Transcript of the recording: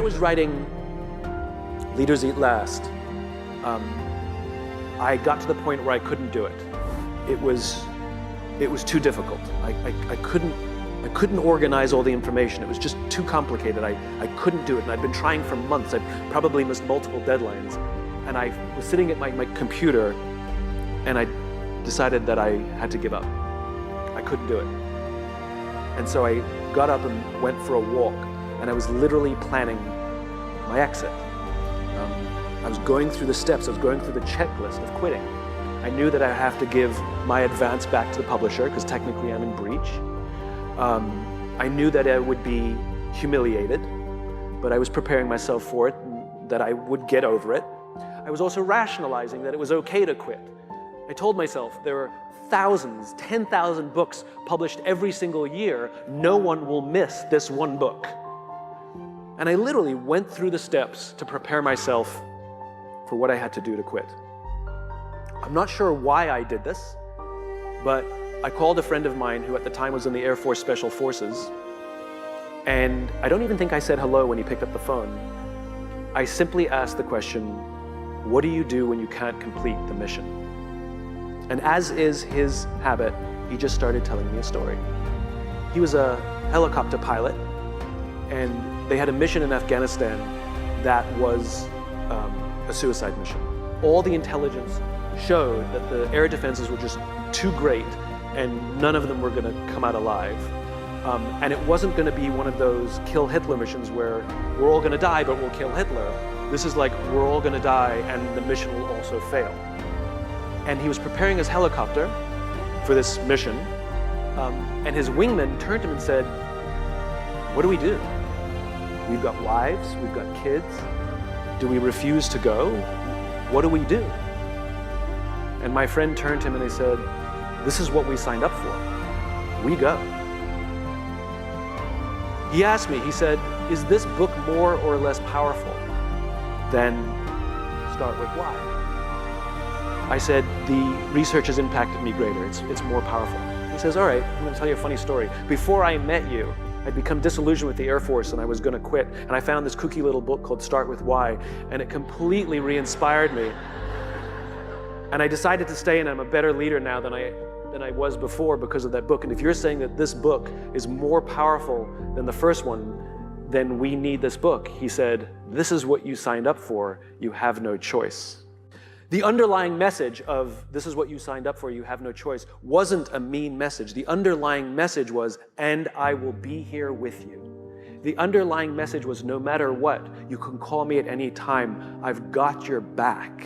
was writing Leaders Eat Last, I got to the point where I couldn't do it. It was too difficult. I couldn't organize all the information. It was just too complicated. I couldn't do it, and I'd been trying for months. I probably missed multiple deadlines. And I was sitting at my computer, and I decided that I had to give up. I couldn't do it. And so I got up and went for a walk, and I was literally planning my exit. I was going through the steps, I was going through the checklist of quitting. I knew that I have to give my advance back to the publisher, because technically I'm in breach. I knew that I would be humiliated, but I was preparing myself for it, and that I would get over it. I was also rationalizing that it was okay to quit. I told myself there are thousands, 10,000 books published every single year. No one will miss this one book. And I literally went through the steps to prepare myself for what I had to do to quit. I'm not sure why I did this, but I called a friend of mine who at the time was in the Air Force Special Forces, and I don't even think I said hello when he picked up the phone. I simply asked the question, what do you do when you can't complete the mission? And as is his habit, he just started telling me a story. He was a helicopter pilot, and they had a mission in Afghanistan that was a suicide mission. All the intelligence showed that the air defenses were just too great, and none of them were going to come out alive. And it wasn't going to be one of those kill Hitler missions where we're all going to die, but we'll kill Hitler. This is like, we're all going to die, and the mission will also fail. And he was preparing his helicopter for this mission, and his wingman turned to him and said, what do we do? We've got wives, we've got kids. Do we refuse to go? What do we do? And my friend turned to him and he said, this is what we signed up for. We go. He asked me, he said, is this book more or less powerful than Start With Why? I said, the research has impacted me greater. It's more powerful. He says, all right, I'm going to tell you a funny story. Before I met you, I'd become disillusioned with the Air Force and I was going to quit. And I found this kooky little book called Start With Why, and it completely re-inspired me. And I decided to stay, and I'm a better leader now than I was before because of that book. And if you're saying that this book is more powerful than the first one, then we need this book. He said, this is what you signed up for. You have no choice. The underlying message of this is what you signed up for, you have no choice, wasn't a mean message. The underlying message was, and I will be here with you. The underlying message was, no matter what, you can call me at any time. I've got your back.